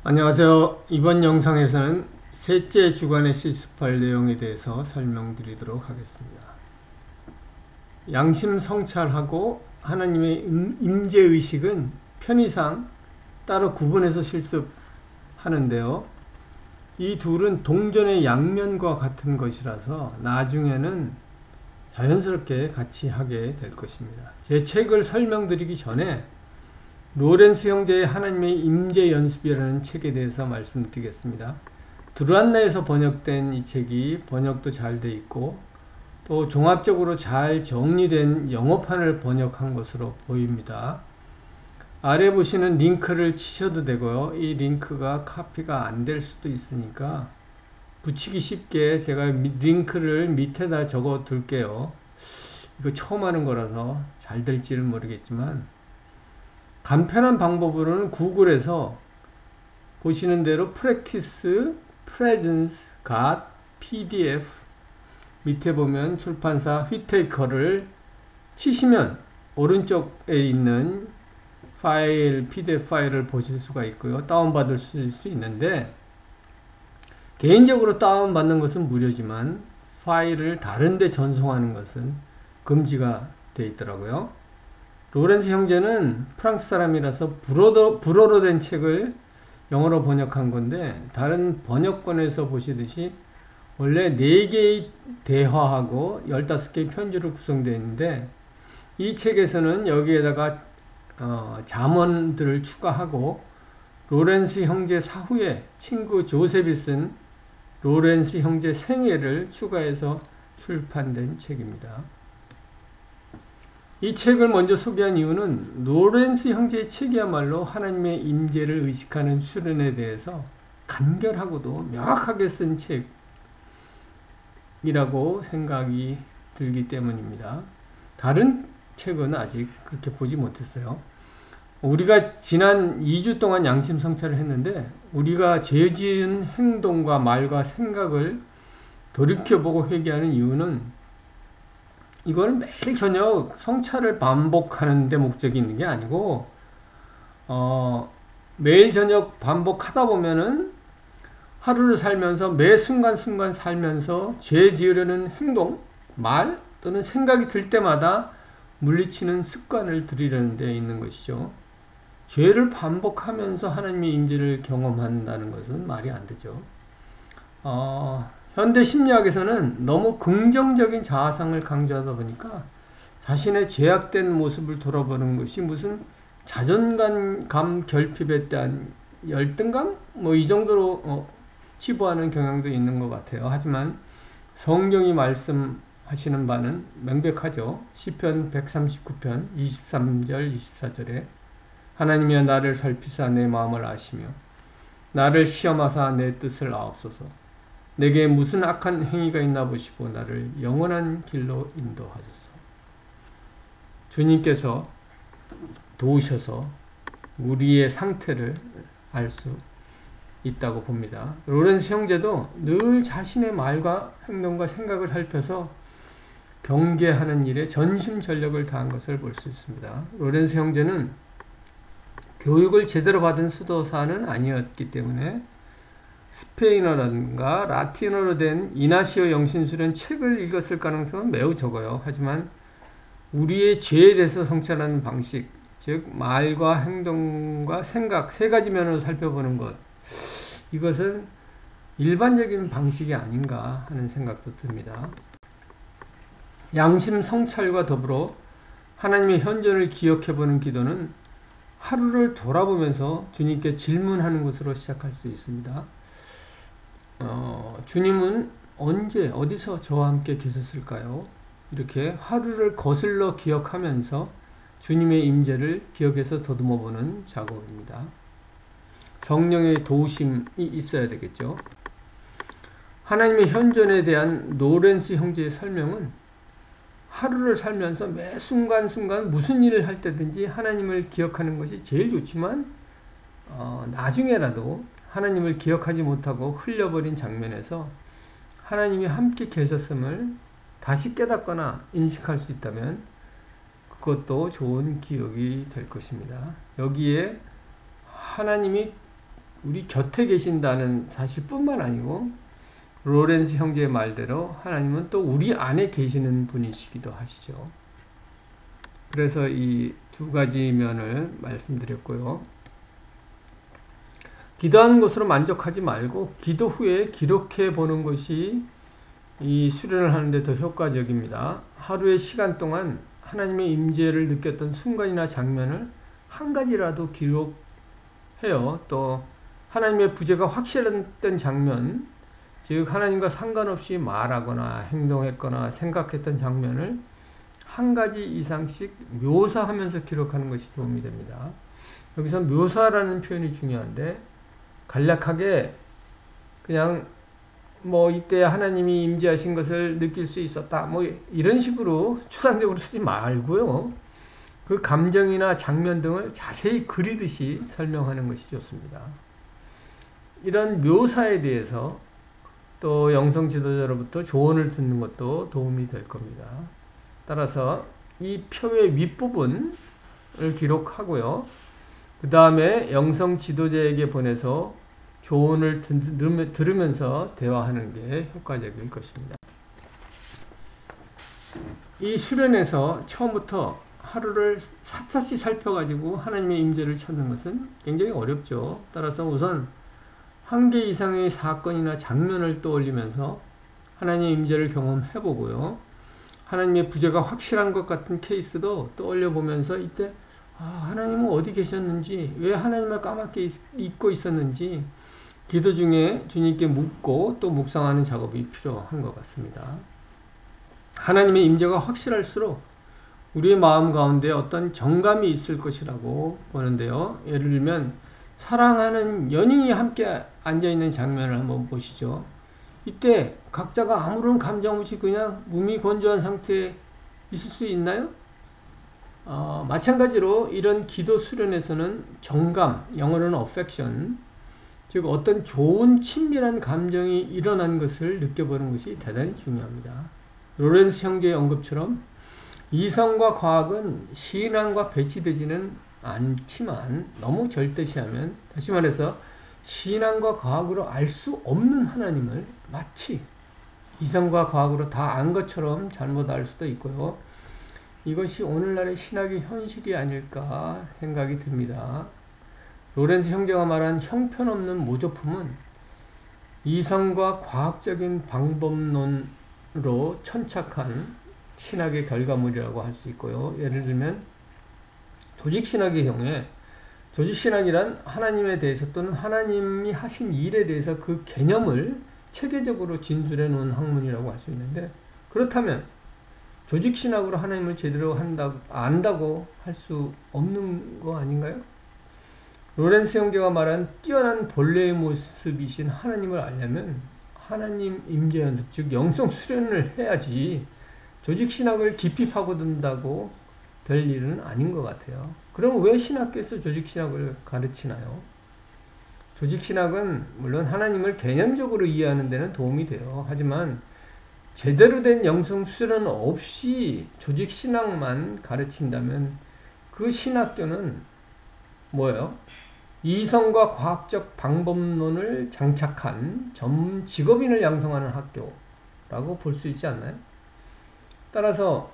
안녕하세요. 이번 영상에서는 셋째 주간에 실습할 내용에 대해서 설명드리도록 하겠습니다. 양심 성찰하고 하나님의 임재의식은 편의상 따로 구분해서 실습하는데요. 이 둘은 동전의 양면과 같은 것이라서 나중에는 자연스럽게 같이 하게 될 것입니다. 제 책을 설명드리기 전에 로렌스 형제의 하나님의 임재 연습이라는 책에 대해서 말씀드리겠습니다. 두란나에서 번역된 이 책이 번역도 잘 돼 있고 또 종합적으로 잘 정리된 영어판을 번역한 것으로 보입니다. 아래 보시는 링크를 치셔도 되고요. 이 링크가 카피가 안 될 수도 있으니까 붙이기 쉽게 제가 링크를 밑에다 적어 둘게요. 이거 처음 하는 거라서 잘 될지는 모르겠지만 간편한 방법으로는 구글에서 보시는 대로 Practice Presence God PDF 밑에 보면 출판사 휘테이커를 치시면 오른쪽에 있는 파일, PDF 파일을 보실 수가 있고요. 다운받을 수 있는데 개인적으로 다운받는 것은 무료지만 파일을 다른 데 전송하는 것은 금지가 되어 있더라고요. 로렌스 형제는 프랑스 사람이라서 불어로 된 책을 영어로 번역한 건데 다른 번역본에서 보시듯이 원래 4개의 대화하고 15개의 편지로 구성되어 있는데 이 책에서는 여기에다가 잠언들을 추가하고 로렌스 형제 사후에 친구 조셉이 쓴 로렌스 형제 생애를 추가해서 출판된 책입니다. 이 책을 먼저 소개한 이유는 로렌스 형제의 책이야말로 하나님의 임재를 의식하는 수련에 대해서 간결하고도 명확하게 쓴 책이라고 생각이 들기 때문입니다. 다른 책은 아직 그렇게 보지 못했어요. 우리가 지난 2주 동안 양심 성찰을 했는데 우리가 죄 지은 행동과 말과 생각을 돌이켜보고 회개하는 이유는 이걸 매일 저녁 성찰을 반복하는 데 목적이 있는 게 아니고 매일 저녁 반복하다 보면은 하루를 살면서 매 순간순간 살면서 죄 지으려는 행동, 말 또는 생각이 들 때마다 물리치는 습관을 들이려는 데 있는 것이죠. 죄를 반복하면서 하나님의 임재를 경험한다는 것은 말이 안 되죠. 현대 심리학에서는 너무 긍정적인 자아상을 강조하다 보니까 자신의 죄악된 모습을 돌아보는 것이 무슨 자존감 결핍에 대한 열등감? 이 정도로 치부하는 경향도 있는 것 같아요. 하지만 성경이 말씀하시는 바는 명백하죠. 시편 139편 23절 24절에 하나님이여 나를 살피사 내 마음을 아시며 나를 시험하사 내 뜻을 아옵소서. 내게 무슨 악한 행위가 있나 보시고 나를 영원한 길로 인도하소서. 주님께서 도우셔서 우리의 상태를 알 수 있다고 봅니다. 로렌스 형제도 늘 자신의 말과 행동과 생각을 살펴서 경계하는 일에 전심전력을 다한 것을 볼 수 있습니다. 로렌스 형제는 교육을 제대로 받은 수도사는 아니었기 때문에 스페인어라든가 라틴어로 된 이나시오 영신술은 책을 읽었을 가능성은 매우 적어요. 하지만 우리의 죄에 대해서 성찰하는 방식, 즉 말과 행동과 생각 세 가지 면으로 살펴보는 것, 이것은 일반적인 방식이 아닌가 하는 생각도 듭니다. 양심 성찰과 더불어 하나님의 현존을 기억해보는 기도는 하루를 돌아보면서 주님께 질문하는 것으로 시작할 수 있습니다. 주님은 언제 어디서 저와 함께 계셨을까요? 이렇게 하루를 거슬러 기억하면서 주님의 임재를 기억해서 더듬어보는 작업입니다. 성령의 도우심이 있어야 되겠죠. 하나님의 현존에 대한 로렌스 형제의 설명은 하루를 살면서 매 순간순간 무슨 일을 할 때든지 하나님을 기억하는 것이 제일 좋지만 나중에라도 하나님을 기억하지 못하고 흘려버린 장면에서 하나님이 함께 계셨음을 다시 깨닫거나 인식할 수 있다면 그것도 좋은 기억이 될 것입니다. 여기에 하나님이 우리 곁에 계신다는 사실뿐만 아니고 로렌스 형제의 말대로 하나님은 또 우리 안에 계시는 분이시기도 하시죠. 그래서 이 두 가지 면을 말씀드렸고요. 기도한 것으로 만족하지 말고 기도 후에 기록해 보는 것이 이 수련을 하는데 더 효과적입니다. 하루의 시간 동안 하나님의 임재를 느꼈던 순간이나 장면을 한 가지라도 기록해요. 또 하나님의 부재가 확실했던 장면, 즉 하나님과 상관없이 말하거나 행동했거나 생각했던 장면을 한 가지 이상씩 묘사하면서 기록하는 것이 도움이 됩니다. 여기서 묘사라는 표현이 중요한데 간략하게 그냥 뭐 이때 하나님이 임재하신 것을 느낄 수 있었다 뭐 이런 식으로 추상적으로 쓰지 말고요. 그 감정이나 장면 등을 자세히 그리듯이 설명하는 것이 좋습니다. 이런 묘사에 대해서 또 영성 지도자로부터 조언을 듣는 것도 도움이 될 겁니다. 따라서 이 표의 윗부분을 기록하고요. 그 다음에 영성 지도자에게 보내서 조언을 들으면서 대화하는 게 효과적일 것입니다. 이 수련에서 처음부터 하루를 샅샅이 살펴가지고 하나님의 임재를 찾는 것은 굉장히 어렵죠. 따라서 우선 한 개 이상의 사건이나 장면을 떠올리면서 하나님의 임재를 경험해보고요. 하나님의 부재가 확실한 것 같은 케이스도 떠올려보면서 이때 하나님은 어디 계셨는지, 왜 하나님을 까맣게 잊고 있었는지 기도 중에 주님께 묻고 또 묵상하는 작업이 필요한 것 같습니다. 하나님의 임재가 확실할수록 우리의 마음 가운데 어떤 정감이 있을 것이라고 보는데요. 예를 들면 사랑하는 연인이 함께 앉아있는 장면을 한번 보시죠. 이때 각자가 아무런 감정 없이 그냥 무미건조한 상태에 있을 수 있나요? 마찬가지로 이런 기도 수련에서는 정감, 영어로는 affection, 즉 어떤 좋은 친밀한 감정이 일어난 것을 느껴보는 것이 대단히 중요합니다. 로렌스 형제의 언급처럼 이성과 과학은 신앙과 배치되지는 않지만 너무 절대시하면, 다시 말해서 신앙과 과학으로 알 수 없는 하나님을 마치 이성과 과학으로 다 안 것처럼 잘못 알 수도 있고요. 이것이 오늘날의 신학의 현실이 아닐까 생각이 듭니다. 로렌스 형제가 말한 형편없는 모조품은 이성과 과학적인 방법론으로 천착한 신학의 결과물이라고 할 수 있고요. 예를 들면 조직신학의 경우에 조직신학이란 하나님에 대해서 또는 하나님이 하신 일에 대해서 그 개념을 체계적으로 진술해 놓은 학문이라고 할 수 있는데, 그렇다면 조직신학으로 하나님을 제대로 안다고 할 수 없는 거 아닌가요? 로렌스 형제가 말한 뛰어난 본래의 모습이신 하나님을 알려면 하나님 임재 연습, 즉 영성 수련을 해야지 조직신학을 깊이 파고든다고 될 일은 아닌 것 같아요. 그럼 왜 신학교에서 조직신학을 가르치나요? 조직신학은 물론 하나님을 개념적으로 이해하는 데는 도움이 돼요. 하지만 제대로 된 영성 수련 없이 조직신학만 가르친다면 그 신학교는 뭐예요? 이성과 과학적 방법론을 장착한 전문 직업인을 양성하는 학교라고 볼 수 있지 않나요? 따라서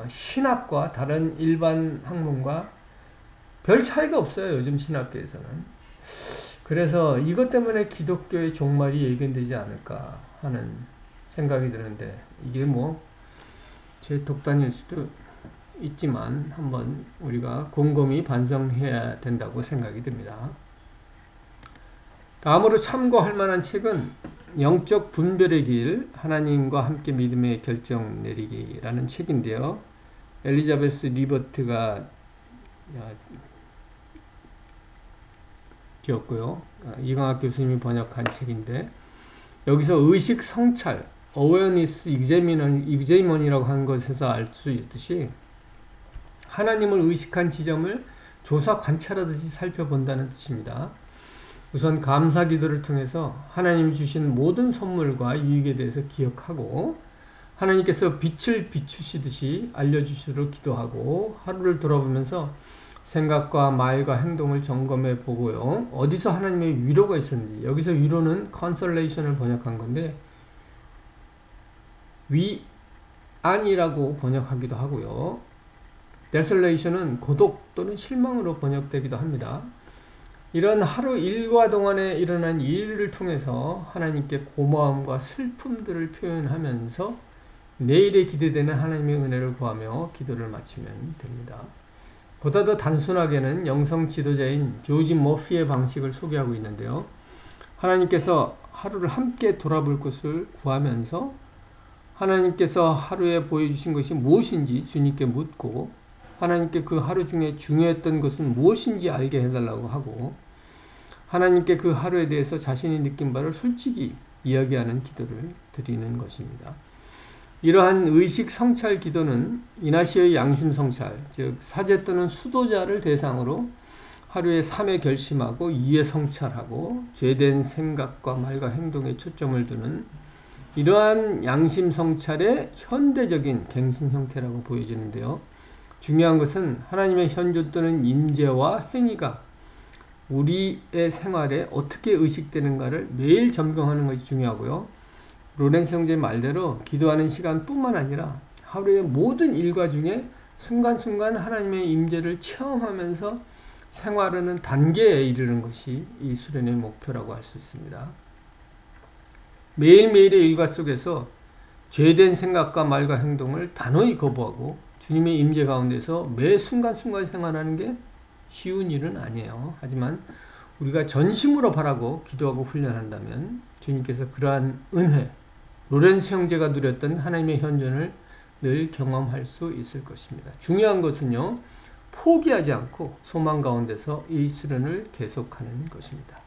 신학과 다른 일반 학문과 별 차이가 없어요. 요즘 신학교에서는. 그래서 이것 때문에 기독교의 종말이 예견되지 않을까 하는 생각이 드는데, 이게 뭐 제 독단일 수도 있지만 한번 우리가 곰곰이 반성해야 된다고 생각이 듭니다. 다음으로 참고할 만한 책은 영적 분별의 길, 하나님과 함께 믿음의 결정 내리기라는 책인데요. 엘리자베스 리버트가 기었고요. 이광학 교수님이 번역한 책인데, 여기서 의식 성찰, awareness examin이라고 한 것에서 알 수 있듯이 하나님을 의식한 지점을 조사 관찰하듯이 살펴본다는 뜻입니다. 우선 감사 기도를 통해서 하나님이 주신 모든 선물과 유익에 대해서 기억하고, 하나님께서 빛을 비추시듯이 알려주시도록 기도하고, 하루를 돌아보면서 생각과 말과 행동을 점검해 보고요. 어디서 하나님의 위로가 있었는지, 여기서 위로는 consolation을 번역한 건데 위안이라고 번역하기도 하고요. desolation은 고독 또는 실망으로 번역되기도 합니다. 이런 하루 일과 동안에 일어난 일을 통해서 하나님께 고마움과 슬픔들을 표현하면서 내일에 기대되는 하나님의 은혜를 구하며 기도를 마치면 됩니다. 보다 더 단순하게는 영성 지도자인 조지 머피의 방식을 소개하고 있는데요. 하나님께서 하루를 함께 돌아볼 것을 구하면서 하나님께서 하루에 보여주신 것이 무엇인지 주님께 묻고 하나님께 그 하루 중에 중요했던 것은 무엇인지 알게 해달라고 하고 하나님께 그 하루에 대해서 자신이 느낀 바를 솔직히 이야기하는 기도를 드리는 것입니다. 이러한 의식 성찰 기도는 이나시의 양심 성찰, 즉 사제 또는 수도자를 대상으로 하루에 3회 결심하고 2회 성찰하고 죄된 생각과 말과 행동에 초점을 두는 이러한 양심 성찰의 현대적인 갱신 형태라고 보여지는데요. 중요한 것은 하나님의 현존 또는 임재와 행위가 우리의 생활에 어떻게 의식되는가를 매일 점검하는 것이 중요하고요. 로렌스 형제 말대로 기도하는 시간뿐만 아니라 하루의 모든 일과 중에 순간순간 하나님의 임재를 체험하면서 생활하는 단계에 이르는 것이 이 수련의 목표라고 할 수 있습니다. 매일매일의 일과 속에서 죄된 생각과 말과 행동을 단호히 거부하고 주님의 임재 가운데서 매 순간순간 생활하는 게 쉬운 일은 아니에요. 하지만 우리가 전심으로 바라고 기도하고 훈련한다면 주님께서 그러한 은혜, 로렌스 형제가 누렸던 하나님의 현존을 늘 경험할 수 있을 것입니다. 중요한 것은요, 포기하지 않고 소망 가운데서 이 수련을 계속하는 것입니다.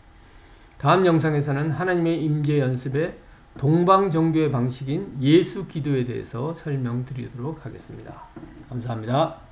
다음 영상에서는 하나님의 임재 연습의 동방 종교의 방식인 예수 기도에 대해서 설명드리도록 하겠습니다. 감사합니다.